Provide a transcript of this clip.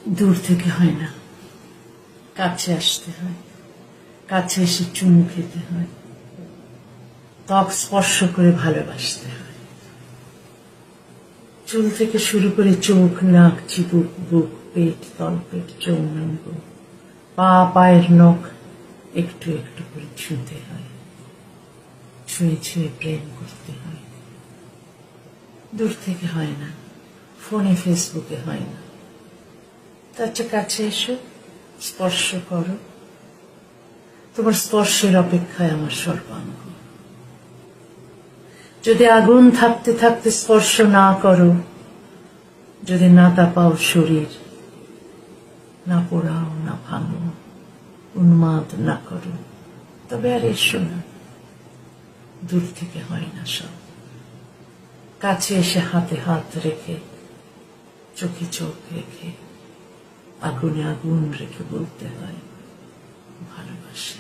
দূর থেকে হয় না, কাছে আসতে হয়, কাছে এসে চুমু খেতে হয়, ত্বক স্পর্শ করে ভালোবাসতে হয়। চুল থেকে শুরু করে চোখ, নাক, চিবুক, বুক, পেট, তলপেট, যৌনাঙ্গ, পা, পায়ের নখ একটু একটু করে ছুঁতে হয়, ছুঁয়ে ছুঁয়ে প্রেম করতে হয়। দূর থেকে হয় না, ফোনে ফেসবুকে হয় না। তার চেয়ে কাছে এসো, স্পর্শ করো। তোমার স্পর্শের অপেক্ষায় আমার সর্বাঙ্গ। যদি আগুন থাকতে থাকতে স্পর্শ না করো, যদি না তাপাও শরীর, না পোড়াও, না ভাঙো, উন্মাদ না করো, তবে আর এসো না। দূর থেকে হয় না সব, কাছে এসে হাতে হাত রেখে, চোখে চোখ রেখে, আগুনে আগুন রেখে বলতে হয় ভালোবাসি।